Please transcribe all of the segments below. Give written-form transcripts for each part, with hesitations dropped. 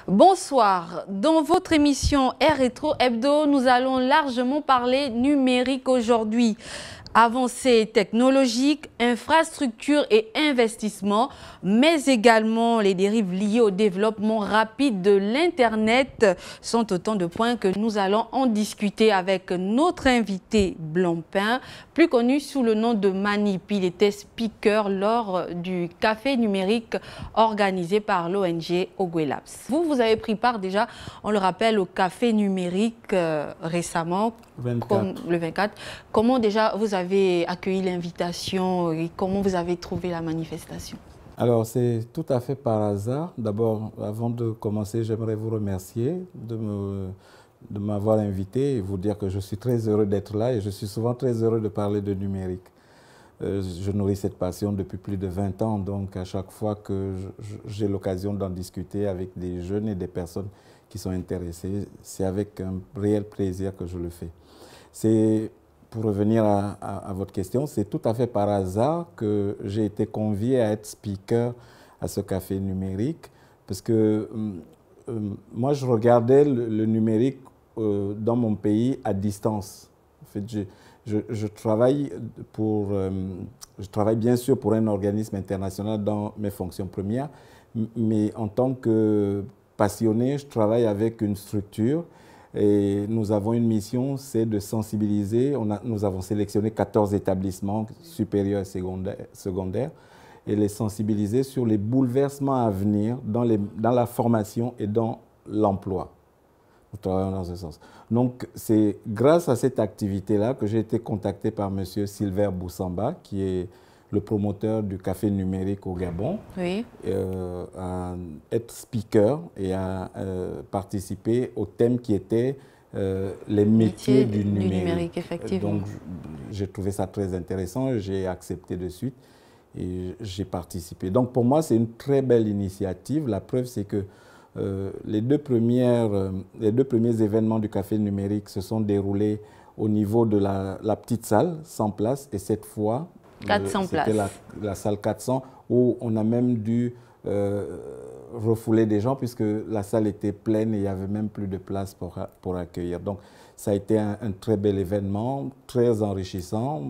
Bonsoir, dans votre émission Air Rétro Hebdo, nous allons largement parler numérique aujourd'hui. Avancées technologiques, infrastructures et investissements, mais également les dérives liées au développement rapide de l'Internet sont autant de points que nous allons en discuter avec notre invité Blancpain, plus connu sous le nom de Manip. Il était speaker lors du café numérique organisé par l'ONG Ogwelabs. Vous avez pris part déjà, on le rappelle, au café numérique récemment, 24. le 24. Comment déjà vous avez accueilli l'invitation et comment vous avez trouvé la manifestation? Alors, c'est tout à fait par hasard. D'abord, avant de commencer, j'aimerais vous remercier de m'avoir invité et vous dire que je suis très heureux d'être là et je suis souvent très heureux de parler de numérique. Je nourris cette passion depuis plus de 20 ans, donc à chaque fois que j'ai l'occasion d'en discuter avec des jeunes et des personnes qui sont intéressées, c'est avec un réel plaisir que je le fais. Pour revenir à votre question, c'est tout à fait par hasard que j'ai été convié à être speaker à ce café numérique, parce que moi, je regardais le numérique dans mon pays à distance. En fait, je travaille bien sûr pour un organisme international dans mes fonctions premières, mais en tant que passionné, je travaille avec une structure. Et nous avons une mission, c'est de sensibiliser. Nous avons sélectionné 14 établissements supérieurs et secondaires et les sensibiliser sur les bouleversements à venir dans la formation et dans l'emploi. Nous travaillons dans ce sens. Donc, c'est grâce à cette activité-là que j'ai été contacté par M. Silver Boussamba, qui est le promoteur du café numérique au Gabon, oui. À être speaker et à participer au thème qui était les métiers du numérique. Effectivement. Donc, j'ai trouvé ça très intéressant, j'ai accepté de suite et j'ai participé. Donc, pour moi, c'est une très belle initiative. La preuve, c'est que les deux premiers événements du café numérique se sont déroulés au niveau de la petite salle, 100 places, et cette fois, 400 places. C'était la salle 400 où on a même dû refouler des gens puisque la salle était pleine et il n'y avait même plus de place pour accueillir. Donc, ça a été un très bel événement, très enrichissant.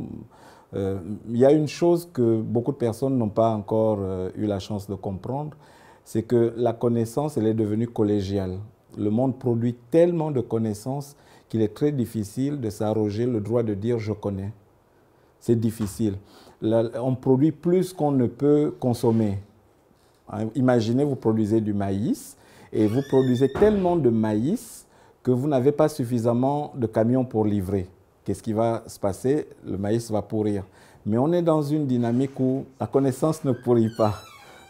Il y a une chose que beaucoup de personnes n'ont pas encore eu la chance de comprendre, c'est que la connaissance, elle est devenue collégiale. Le monde produit tellement de connaissances qu'il est très difficile de s'arroger le droit de dire « je connais ». C'est difficile. On produit plus qu'on ne peut consommer. Imaginez, vous produisez du maïs et vous produisez tellement de maïs que vous n'avez pas suffisamment de camions pour livrer. Qu'est-ce qui va se passer? Le maïs va pourrir. Mais on est dans une dynamique où la connaissance ne pourrit pas.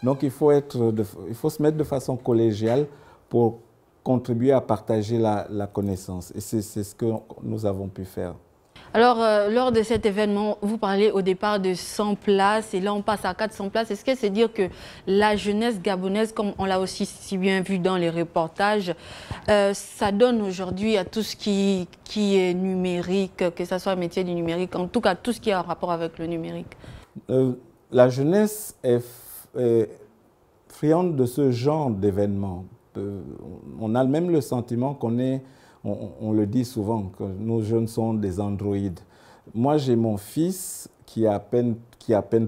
Donc il faut se mettre de façon collégiale pour contribuer à partager la connaissance. Et c'est ce que nous avons pu faire. Alors, lors de cet événement, vous parlez au départ de 100 places et là on passe à 400 places. Est-ce que c'est dire que la jeunesse gabonaise, comme on l'a aussi si bien vu dans les reportages, ça donne aujourd'hui à tout ce qui est numérique, que ce soit un métier du numérique, en tout cas tout ce qui a un rapport avec le numérique? La jeunesse est friande de ce genre d'événements. On a même le sentiment qu'on est... On le dit souvent, que nos jeunes sont des androïdes. Moi, j'ai mon fils qui a à peine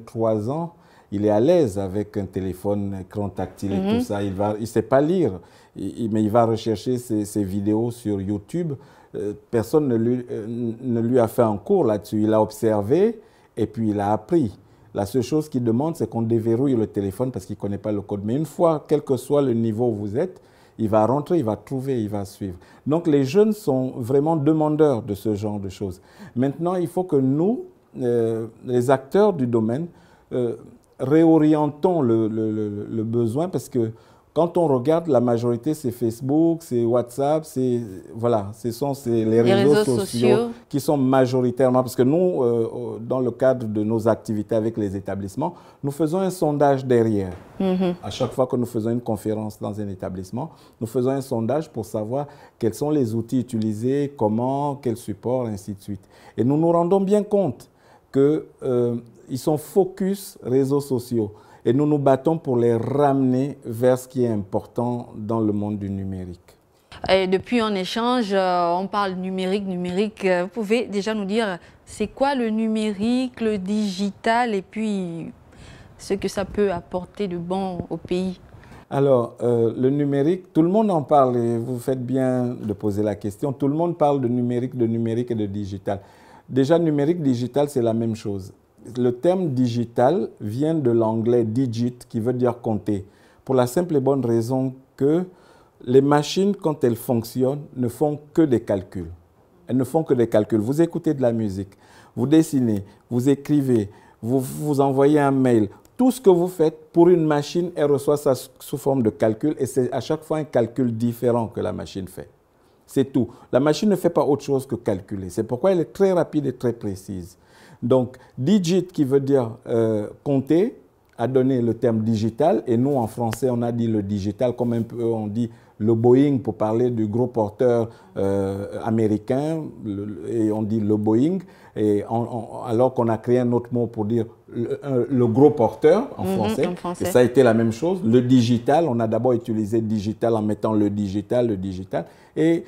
3 ans. Il est à l'aise avec un téléphone, écran tactile et tout ça. Il ne sait pas lire, mais il va rechercher ses vidéos sur YouTube. Personne ne lui a fait un cours là-dessus. Il a observé et puis il a appris. La seule chose qu'il demande, c'est qu'on déverrouille le téléphone parce qu'il ne connaît pas le code. Mais une fois, quel que soit le niveau où vous êtes, il va rentrer, il va trouver, il va suivre. Donc les jeunes sont vraiment demandeurs de ce genre de choses. Maintenant, il faut que nous, les acteurs du domaine, réorientons le besoin parce que quand on regarde, la majorité, c'est Facebook, c'est WhatsApp, voilà, ce sont les réseaux sociaux qui sont majoritairement, parce que nous, dans le cadre de nos activités avec les établissements, nous faisons un sondage derrière. À chaque fois que nous faisons une conférence dans un établissement, nous faisons un sondage pour savoir quels sont les outils utilisés, comment, quel support, ainsi de suite. Et nous nous rendons bien compte qu'ils sont focus réseaux sociaux. Et nous nous battons pour les ramener vers ce qui est important dans le monde du numérique. Et depuis un échange, on parle numérique. Vous pouvez déjà nous dire, c'est quoi le numérique, le digital et puis ce que ça peut apporter de bon au pays? Alors, le numérique, tout le monde en parle et vous faites bien de poser la question. Tout le monde parle de numérique et de digital. Déjà, numérique, digital, c'est la même chose. Le terme digital vient de l'anglais digit, qui veut dire compter, pour la simple et bonne raison que les machines, quand elles fonctionnent, ne font que des calculs. Elles ne font que des calculs. Vous écoutez de la musique, vous dessinez, vous écrivez, vous envoyez un mail. Tout ce que vous faites, pour une machine, elle reçoit ça sous forme de calcul et c'est à chaque fois un calcul différent que la machine fait. C'est tout. La machine ne fait pas autre chose que calculer. C'est pourquoi elle est très rapide et très précise. Donc, digit, qui veut dire compter, a donné le terme digital. Et nous, en français, on a dit le digital, comme un peu on dit le Boeing pour parler du gros porteur américain. Et on dit le Boeing. Et alors qu'on a créé un autre mot pour dire le gros porteur en français. Et ça a été la même chose. Le digital, on a d'abord utilisé digital en mettant le digital. Et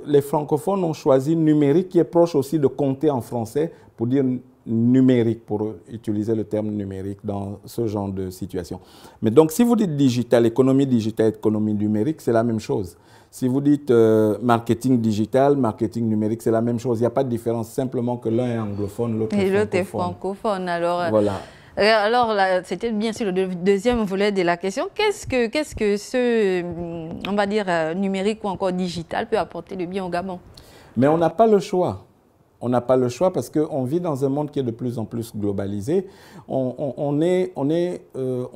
les francophones ont choisi numérique, qui est proche aussi de compter en français, pour dire numérique, pour utiliser le terme numérique dans ce genre de situation. Mais donc, si vous dites digital, économie numérique, c'est la même chose. Si vous dites marketing digital, marketing numérique, c'est la même chose. Il n'y a pas de différence, simplement que l'un est anglophone, l'autre est francophone. Alors, voilà. Alors, c'était bien sûr le deuxième volet de la question. Qu'est-ce que ce, on va dire, numérique ou encore digital peut apporter de bien au Gabon? Mais on n'a pas le choix. On n'a pas le choix parce qu'on vit dans un monde qui est de plus en plus globalisé. On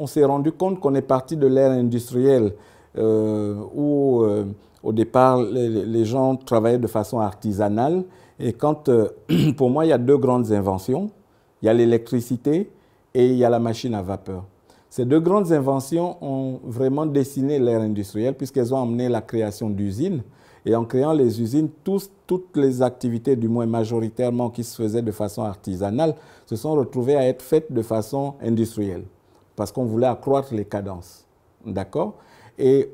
s'est rendu compte qu'on est parti de l'ère industrielle où, au départ, les gens travaillaient de façon artisanale. Et quand, pour moi, il y a deux grandes inventions. Il y a l'électricité et il y a la machine à vapeur. Ces deux grandes inventions ont vraiment dessiné l'ère industrielle puisqu'elles ont amené la création d'usines. Et en créant les usines, toutes les activités, du moins majoritairement, qui se faisaient de façon artisanale, se sont retrouvées à être faites de façon industrielle parce qu'on voulait accroître les cadences. D'accord? Et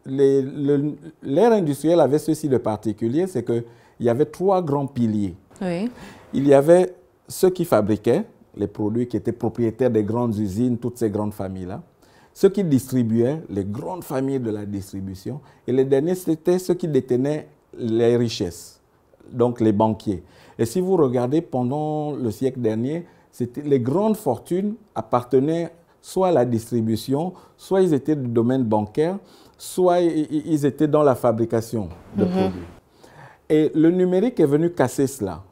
l'ère industrielle avait ceci de particulier, c'est qu'il y avait trois grands piliers. Oui. Il y avait ceux qui fabriquaient les produits, qui étaient propriétaires des grandes usines, toutes ces grandes familles-là. Ceux qui distribuaient, les grandes familles de la distribution. Et les derniers, c'était ceux qui détenaient les richesses, donc les banquiers. Et si vous regardez, pendant le siècle dernier, les grandes fortunes appartenaient soit à la distribution, soit ils étaient du domaine bancaire, soit ils étaient dans la fabrication de produits. Et le numérique est venu casser cela.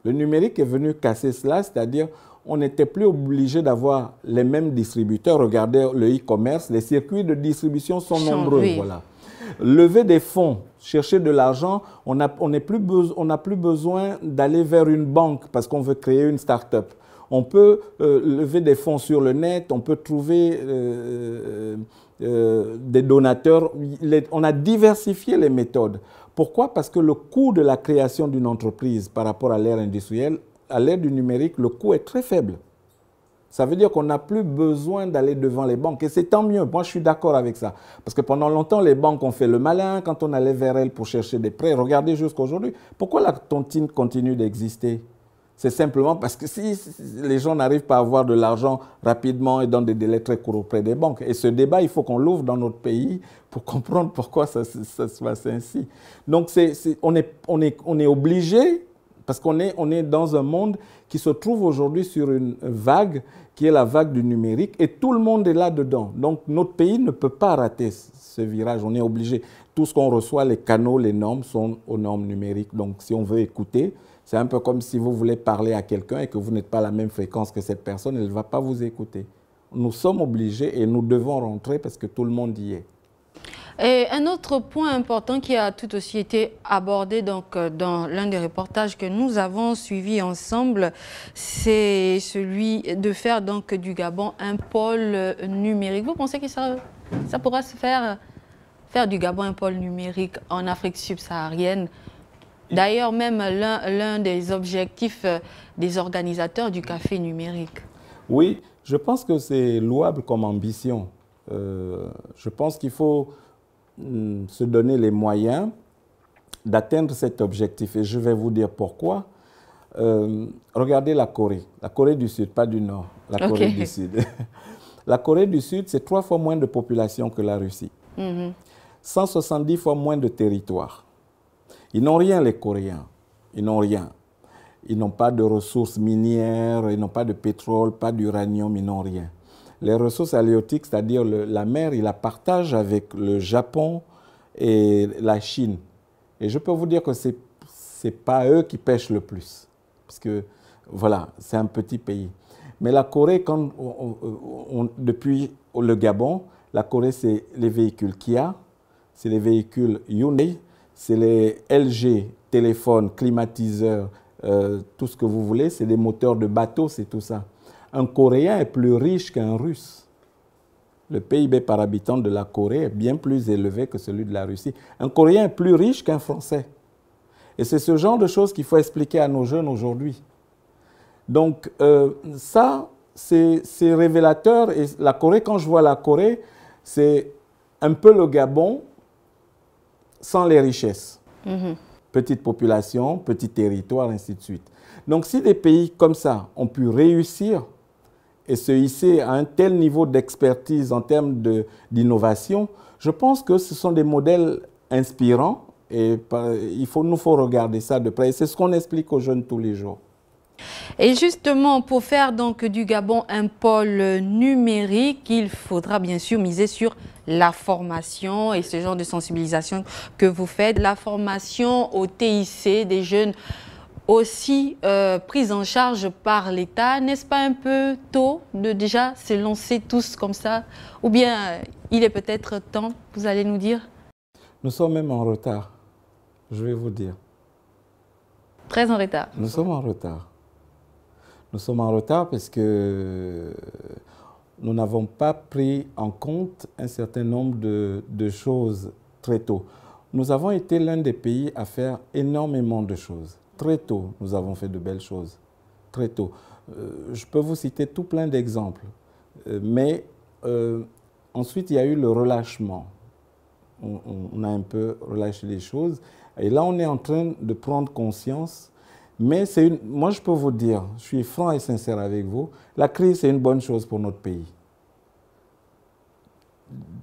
Le numérique est venu casser cela, c'est-à-dire on n'était plus obligé d'avoir les mêmes distributeurs. Regardez le e-commerce, les circuits de distribution sont nombreux. Oui. Voilà. Lever des fonds, chercher de l'argent, on n'a plus besoin d'aller vers une banque parce qu'on veut créer une start-up. On peut lever des fonds sur le net, on peut trouver des donateurs. On a diversifié les méthodes. Pourquoi? Parce que le coût de la création d'une entreprise par rapport à l'ère industrielle, à l'ère du numérique, le coût est très faible. Ça veut dire qu'on n'a plus besoin d'aller devant les banques. Et c'est tant mieux. Moi, je suis d'accord avec ça. Parce que pendant longtemps, les banques ont fait le malin quand on allait vers elles pour chercher des prêts. Regardez jusqu'à aujourd'hui. Pourquoi la tontine continue d'exister? C'est simplement parce que si les gens n'arrivent pas à avoir de l'argent rapidement et dans des délais très courts auprès des banques. Et ce débat, il faut qu'on l'ouvre dans notre pays pour comprendre pourquoi ça se passe ainsi. Donc, on est obligé, parce qu'on est dans un monde qui se trouve aujourd'hui sur une vague qui est la vague du numérique et tout le monde est là-dedans. Donc, notre pays ne peut pas rater ce virage. On est obligé. Tout ce qu'on reçoit, les canaux, les normes sont aux normes numériques. Donc, si on veut écouter, c'est un peu comme si vous voulez parler à quelqu'un et que vous n'êtes pas à la même fréquence que cette personne, elle ne va pas vous écouter. Nous sommes obligés et nous devons rentrer parce que tout le monde y est. Et un autre point important qui a tout aussi été abordé donc, dans l'un des reportages que nous avons suivis ensemble, c'est celui de faire donc, du Gabon un pôle numérique. Vous pensez que ça pourra se faire du Gabon un pôle numérique en Afrique subsaharienne? D'ailleurs, même l'un des objectifs des organisateurs du café numérique. Oui, je pense que c'est louable comme ambition. Je pense qu'il faut se donner les moyens d'atteindre cet objectif. Et je vais vous dire pourquoi. Regardez la Corée du Sud, pas du Nord, la Corée du Sud. La Corée du Sud, c'est 3 fois moins de population que la Russie. 170 fois moins de territoire. Ils n'ont rien, les Coréens. Ils n'ont rien. Ils n'ont pas de ressources minières, ils n'ont pas de pétrole, pas d'uranium, ils n'ont rien. Les ressources halieutiques, c'est-à-dire la mer, ils la partagent avec le Japon et la Chine. Et je peux vous dire que ce n'est pas eux qui pêchent le plus. Parce que, voilà, c'est un petit pays. Mais la Corée, depuis le Gabon, la Corée, c'est les véhicules Kia, c'est les véhicules Hyundai, c'est les LG, téléphones, climatiseurs, tout ce que vous voulez, c'est des moteurs de bateaux, c'est tout ça. Un Coréen est plus riche qu'un Russe. Le PIB par habitant de la Corée est bien plus élevé que celui de la Russie. Un Coréen est plus riche qu'un Français. Et c'est ce genre de choses qu'il faut expliquer à nos jeunes aujourd'hui. Donc ça, c'est révélateur. Et la Corée, quand je vois la Corée, c'est un peu le Gabon sans les richesses. Petite population, petit territoire, ainsi de suite. Donc si des pays comme ça ont pu réussir et se hisser à un tel niveau d'expertise en termes d'innovation, je pense que ce sont des modèles inspirants et nous faut regarder ça de près. C'est ce qu'on explique aux jeunes tous les jours. Et justement, pour faire donc du Gabon un pôle numérique, il faudra bien sûr miser sur la formation et ce genre de sensibilisation que vous faites. La formation au TIC des jeunes aussi prise en charge par l'État. N'est-ce pas un peu tôt de déjà se lancer tous comme ça? Ou bien il est peut-être temps, vous allez nous dire? Nous sommes même en retard, je vais vous dire. Très en retard. Nous sommes en retard. Nous sommes en retard parce que nous n'avons pas pris en compte un certain nombre de choses très tôt. Nous avons été l'un des pays à faire énormément de choses. Très tôt, nous avons fait de belles choses. Très tôt. Je peux vous citer tout plein d'exemples. Mais ensuite, il y a eu le relâchement. On a un peu relâché les choses. Et là, on est en train de prendre conscience. Mais moi, je peux vous dire, je suis franc et sincère avec vous, la crise, c'est une bonne chose pour notre pays.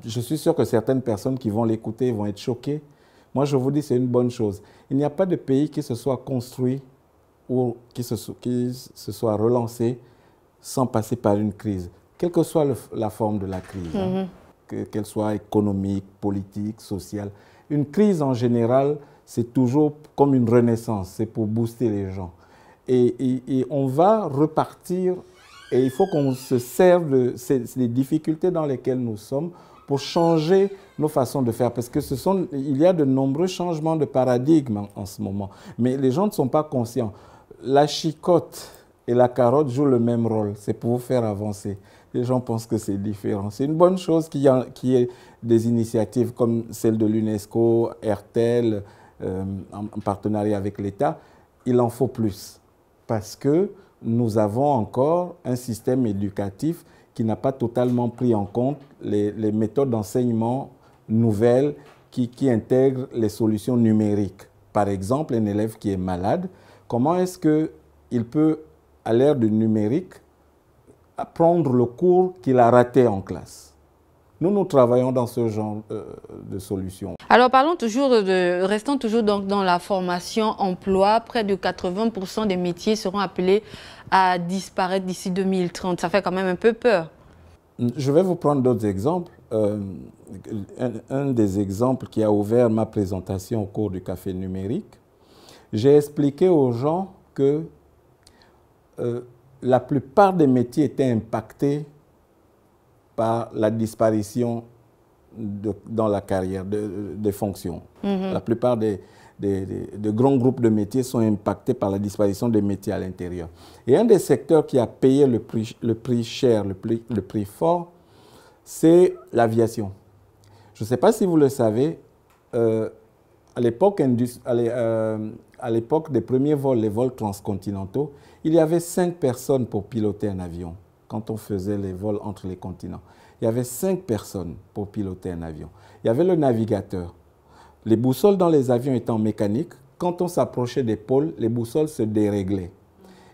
Je suis sûr que certaines personnes qui vont l'écouter vont être choquées. Moi, je vous dis, c'est une bonne chose. Il n'y a pas de pays qui se soit construit ou qui se soit relancé sans passer par une crise, quelle que soit la forme de la crise, qu'elle soit économique, politique, sociale. Une crise en général, c'est toujours comme une renaissance, c'est pour booster les gens. Et on va repartir, et il faut qu'on se serve de ces difficultés dans lesquelles nous sommes pour changer nos façons de faire. Parce que il y a de nombreux changements de paradigme en ce moment. Mais les gens ne sont pas conscients. La chicotte et la carotte jouent le même rôle, c'est pour vous faire avancer. Les gens pensent que c'est différent. C'est une bonne chose qu'il y ait des initiatives comme celle de l'UNESCO, RTL, en partenariat avec l'État. Il en faut plus parce que nous avons encore un système éducatif qui n'a pas totalement pris en compte les méthodes d'enseignement nouvelles qui intègrent les solutions numériques. Par exemple, un élève qui est malade, comment est-ce qu'il peut, à l'ère du numérique, apprendre le cours qu'il a raté en classe? Nous travaillons dans ce genre de solutions. Alors restons toujours donc dans la formation emploi. Près de 80% des métiers seront appelés à disparaître d'ici 2030. Ça fait quand même un peu peur. Je vais vous prendre d'autres exemples. Un des exemples qui a ouvert ma présentation au cours du Café numérique, j'ai expliqué aux gens que la plupart des métiers étaient impactés par la disparition dans la carrière des fonctions. La plupart des grands groupes de métiers sont impactés par la disparition des métiers à l'intérieur. Et un des secteurs qui a payé le prix cher, le prix fort, c'est l'aviation. Je ne sais pas si vous le savez, à l'époque, à l'époque des premiers vols, les vols transcontinentaux, il y avait 5 personnes pour piloter un avion. Quand on faisait les vols entre les continents, il y avait 5 personnes pour piloter un avion. Il y avait le navigateur. Les boussoles dans les avions étant mécaniques, quand on s'approchait des pôles, les boussoles se déréglaient.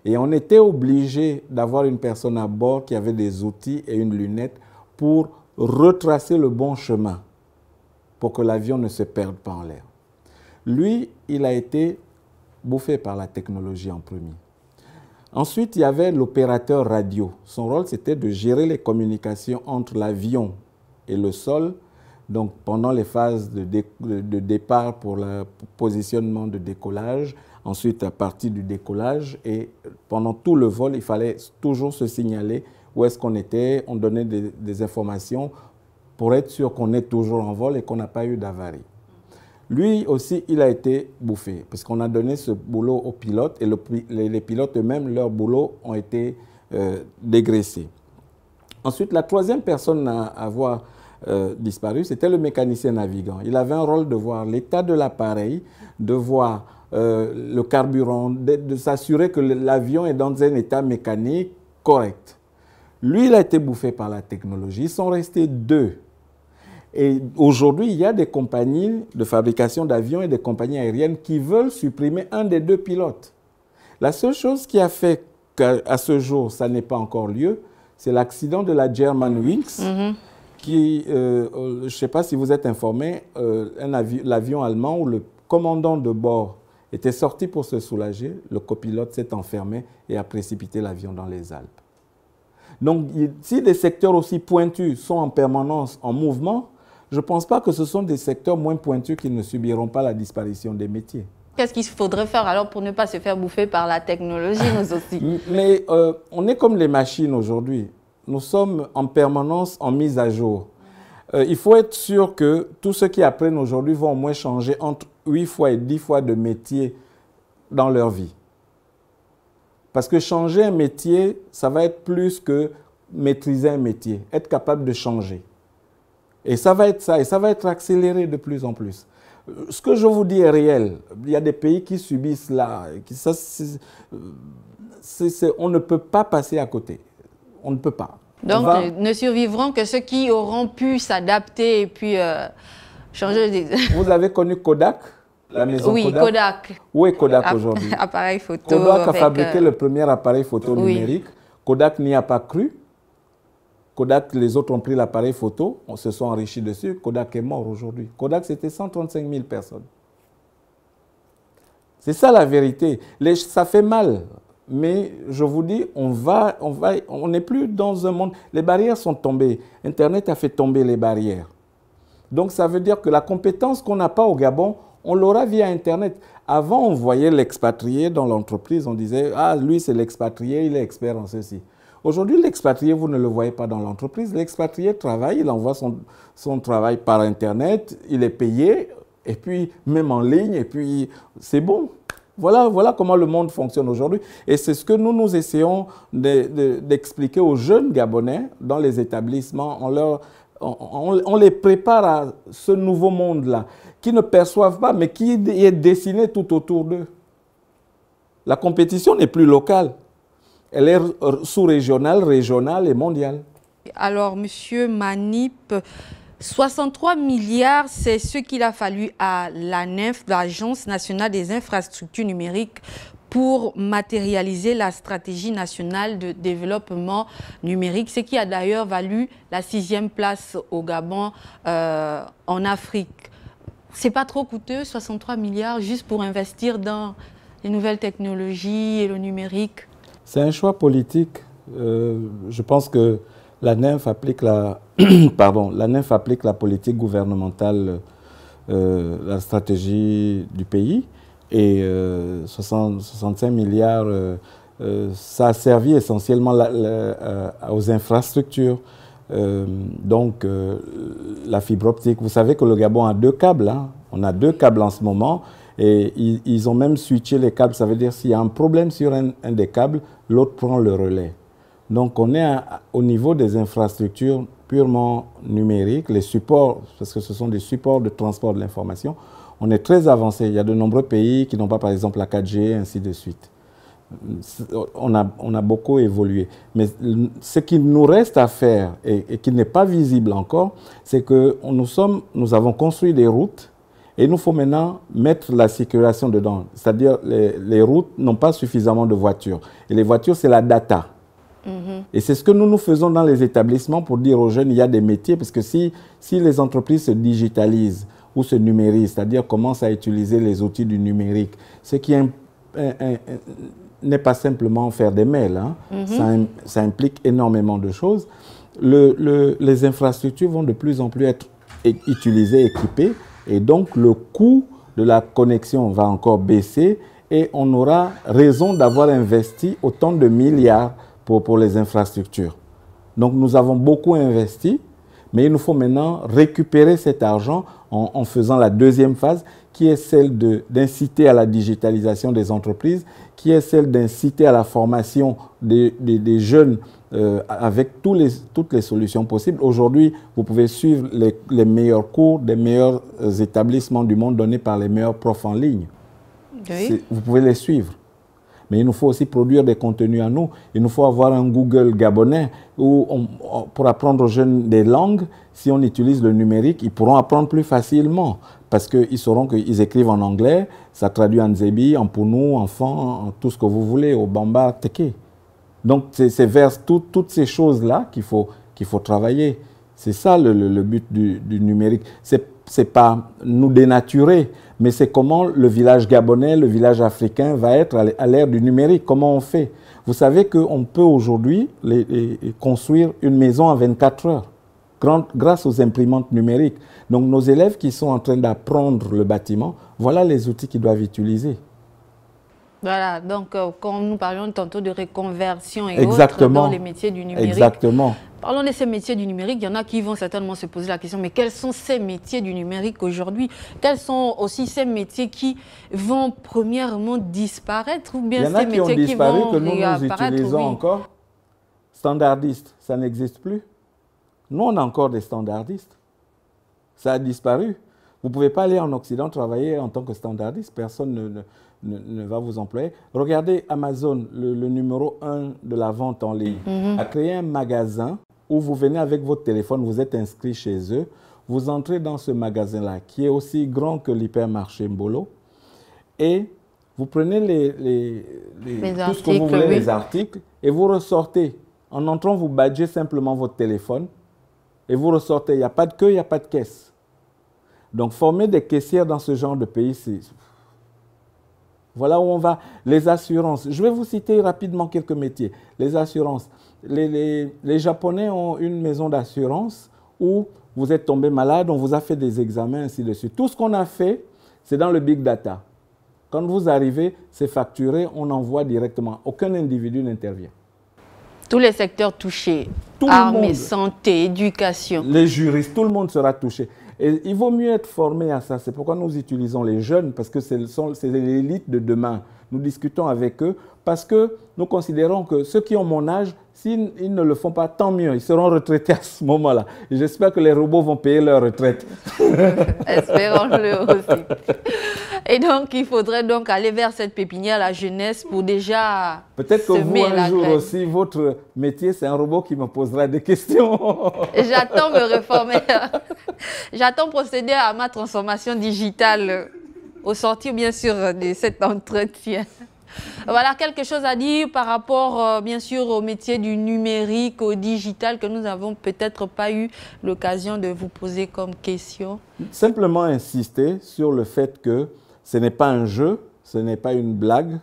Et on était obligé d'avoir une personne à bord qui avait des outils et une lunette pour retracer le bon chemin pour que l'avion ne se perde pas en l'air. Lui, il a été bouffé par la technologie en premier. Ensuite, il y avait l'opérateur radio. Son rôle, c'était de gérer les communications entre l'avion et le sol. Donc, pendant les phases de départ pour le positionnement de décollage, ensuite à partir du décollage et pendant tout le vol, il fallait toujours se signaler où est-ce qu'on était. On donnait des informations pour être sûr qu'on est toujours en vol et qu'on n'a pas eu d'avarie. Lui aussi, il a été bouffé, parce qu'on a donné ce boulot aux pilotes et les pilotes eux-mêmes, leur boulot ont été dégraissés. Ensuite, la troisième personne à avoir disparu, c'était le mécanicien navigant. Il avait un rôle de voir l'état de l'appareil, de voir le carburant, de s'assurer que l'avion est dans un état mécanique correct. Lui, il a été bouffé par la technologie. Ils sont restés 2. Et aujourd'hui, il y a des compagnies de fabrication d'avions et des compagnies aériennes qui veulent supprimer un des 2 pilotes. La seule chose qui a fait qu'à ce jour, ça n'ait pas encore lieu, c'est l'accident de la Germanwings, qui, je ne sais pas si vous êtes informé, l'avion allemand où le commandant de bord était sorti pour se soulager, le copilote s'est enfermé et a précipité l'avion dans les Alpes. Donc, si des secteurs aussi pointus sont en permanence en mouvement, je ne pense pas que ce sont des secteurs moins pointus qui ne subiront pas la disparition des métiers. Qu'est-ce qu'il faudrait faire alors pour ne pas se faire bouffer par la technologie, nous aussi? Mais on est comme les machines aujourd'hui. Nous sommes en permanence en mise à jour. Il faut être sûr que tous ceux qui apprennent aujourd'hui vont au moins changer entre 8 fois et 10 fois de métier dans leur vie. Parce que changer un métier, ça va être plus que maîtriser un métier, être capable de changer. Et ça va être ça, et ça va être accéléré de plus en plus. Ce que je vous dis est réel. Il y a des pays qui subissent là. On ne peut pas passer à côté. On ne peut pas. Donc, ne survivront que ceux qui auront pu s'adapter et puis changer. Vous avez connu Kodak, la maison oui, Kodak. Kodak. Où est Kodak aujourd'hui? Appareil photo. Kodak a fabriqué le premier appareil photo numérique. Kodak n'y a pas cru. Kodak, les autres ont pris l'appareil photo, on se sont enrichis dessus. Kodak est mort aujourd'hui. Kodak, c'était 135 000 personnes. C'est ça la vérité. Ça fait mal. Mais je vous dis, on n'est plus dans un monde... Les barrières sont tombées. Internet a fait tomber les barrières. Donc ça veut dire que la compétence qu'on n'a pas au Gabon, on l'aura via Internet. Avant, on voyait l'expatrié dans l'entreprise. On disait, ah, lui, c'est l'expatrié, il est expert en ceci. Aujourd'hui, l'expatrié, vous ne le voyez pas dans l'entreprise. L'expatrié travaille, il envoie son travail par Internet, il est payé, et puis même en ligne, et puis c'est bon. Voilà comment le monde fonctionne aujourd'hui. Et c'est ce que nous essayons d'expliquer aux jeunes Gabonais dans les établissements. On les prépare à ce nouveau monde-là, qui ne perçoivent pas, mais qui est dessiné tout autour d'eux. La compétition n'est plus locale. Elle est sous-régionale, régionale et mondiale. Alors, Monsieur Manip, 63 milliards, c'est ce qu'il a fallu à l'ANINF, l'Agence nationale des infrastructures numériques, pour matérialiser la stratégie nationale de développement numérique, ce qui a d'ailleurs valu la 6e place au Gabon en Afrique. C'est pas trop coûteux, 63 milliards, juste pour investir dans les nouvelles technologies et le numérique? C'est un choix politique. Je pense que l'ANINF applique l'ANINF applique la politique gouvernementale, la stratégie du pays. Et 65 milliards, ça a servi essentiellement aux infrastructures. Donc, la fibre optique. Vous savez que le Gabon a 2 câbles. Hein. On a 2 câbles en ce moment. Et ils ont même switché les câbles. Ça veut dire s'il y a un problème sur un des câbles, l'autre prend le relais. Donc, on est au niveau des infrastructures purement numériques, les supports, parce que ce sont des supports de transport de l'information. On est très avancé. Il y a de nombreux pays qui n'ont pas, par exemple, la 4G, ainsi de suite. On a beaucoup évolué. Mais ce qui nous reste à faire et qui n'est pas visible encore, c'est que nous avons construit des routes et il nous faut maintenant mettre la circulation dedans. C'est-à-dire les routes n'ont pas suffisamment de voitures. Et les voitures, c'est la data. Et c'est ce que nous faisons dans les établissements pour dire aux jeunes, il y a des métiers, parce que si les entreprises se digitalisent ou se numérisent, c'est-à-dire commencent à utiliser les outils du numérique, ce qui n'est pas simplement faire des mails, hein. Ça implique énormément de choses. Les infrastructures vont de plus en plus être utilisées, équipées, et donc le coût de la connexion va encore baisser et on aura raison d'avoir investi autant de milliards pour les infrastructures. Donc nous avons beaucoup investi, mais il nous faut maintenant récupérer cet argent en faisant la deuxième phase, qui est celle d'inciter à la digitalisation des entreprises, qui est celle d'inciter à la formation des jeunes avec toutes les solutions possibles. Aujourd'hui, vous pouvez suivre les meilleurs cours des meilleurs établissements du monde donnés par les meilleurs profs en ligne. Oui. Vous pouvez les suivre. Mais il nous faut aussi produire des contenus à nous. Il nous faut avoir un Google gabonais où pour apprendre aux jeunes des langues, si on utilise le numérique, ils pourront apprendre plus facilement parce qu'ils sauront qu'ils écrivent en anglais, ça traduit en Nzebi, en Pounou, en Fan, en tout ce que vous voulez, au Bamba, Teke. Donc c'est vers toutes ces choses-là qu'il faut travailler. C'est ça le but du numérique. C'est pas nous dénaturer, mais c'est comment le village gabonais, le village africain va être à l'ère du numérique. Comment on fait? Vous savez qu'on peut aujourd'hui construire une maison en 24 heures grâce aux imprimantes numériques. Donc nos élèves qui sont en train d'apprendre le bâtiment, voilà les outils qu'ils doivent utiliser. Voilà, donc quand nous parlions tantôt de reconversion et autres dans les métiers du numérique. Exactement. Parlons de ces métiers du numérique, il y en a qui vont certainement se poser la question, mais quels sont ces métiers du numérique aujourd'hui? Quels sont aussi ces métiers qui vont premièrement disparaître ou bien ces métiers qui vont que nous utilisons encore? Standardistes, ça n'existe plus. Nous, on a encore des standardistes. Ça a disparu. Vous ne pouvez pas aller en Occident travailler en tant que standardiste. Personne ne va vous employer. Regardez Amazon, le numéro 1 de la vente en ligne, a créé un magasin où vous venez avec votre téléphone, vous êtes inscrit chez eux, vous entrez dans ce magasin-là, qui est aussi grand que l'hypermarché Mbolo, et vous prenez tout ce que vous voulez, les articles, et vous ressortez. En entrant, vous badgez simplement votre téléphone, et vous ressortez. Il n'y a pas de queue, il n'y a pas de caisse. Donc, former des caissières dans ce genre de pays, c'est... Voilà où on va. Les assurances. Je vais vous citer rapidement quelques métiers. Les assurances. Les Japonais ont une maison d'assurance où vous êtes tombé malade, on vous a fait des examens, ainsi de suite. Tout ce qu'on a fait, c'est dans le big data. Quand vous arrivez, c'est facturé, on envoie directement. Aucun individu n'intervient. Tous les secteurs touchés, armée, santé, éducation. Les juristes, tout le monde sera touché. Et il vaut mieux être formé à ça. C'est pourquoi nous utilisons les jeunes, parce que c'est l'élite de demain. Nous discutons avec eux parce que nous considérons que ceux qui ont mon âge, s'ils ne le font pas, tant mieux. Ils seront retraités à ce moment-là. J'espère que les robots vont payer leur retraite. Espérons-le aussi. Et donc, il faudrait donc aller vers cette pépinière, la jeunesse, pour déjà peut-être que vous, un jour aussi, votre métier, c'est un robot qui me posera des questions. J'attends me réformer. J'attends procéder à ma transformation digitale au sortir, bien sûr, de cet entretien. Voilà, quelque chose à dire par rapport, bien sûr, au métier du numérique, au digital, que nous n'avons peut-être pas eu l'occasion de vous poser comme question. Simplement insister sur le fait que ce n'est pas un jeu, ce n'est pas une blague.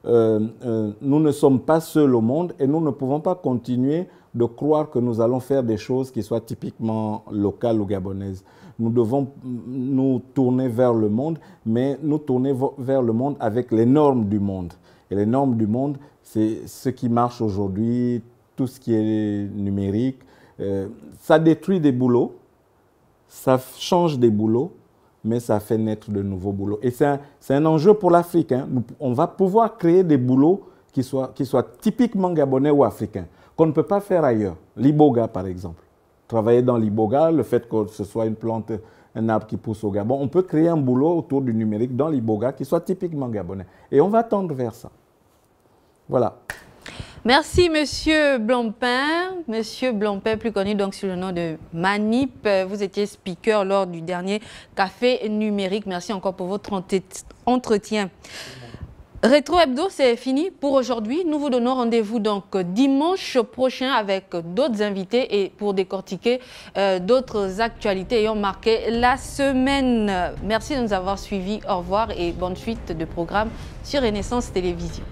Nous ne sommes pas seuls au monde et nous ne pouvons pas continuer de croire que nous allons faire des choses qui soient typiquement locales ou gabonaises. Nous devons nous tourner vers le monde, mais nous tourner vers le monde avec les normes du monde. Et les normes du monde, c'est ce qui marche aujourd'hui, tout ce qui est numérique. Ça détruit des boulots, ça change des boulots, mais ça fait naître de nouveaux boulots. Et c'est un enjeu pour l'Afrique. Hein. On va pouvoir créer des boulots qui soient typiquement gabonais ou africains, qu'on ne peut pas faire ailleurs. L'iboga, par exemple. Travailler dans l'iboga, le fait que ce soit une plante un arbre qui pousse au Gabon. On peut créer un boulot autour du numérique dans l'Iboga qui soit typiquement gabonais. Et on va tendre vers ça. Voilà. Merci, Monsieur Blancpain. Monsieur Blancpain, plus connu donc sous le nom de Manip. Vous étiez speaker lors du dernier Café numérique. Merci encore pour votre entretien. Rétro Hebdo, c'est fini pour aujourd'hui. Nous vous donnons rendez-vous donc dimanche prochain avec d'autres invités et pour décortiquer d'autres actualités ayant marqué la semaine. Merci de nous avoir suivis. Au revoir et bonne suite de programmes sur Renaissance Télévision.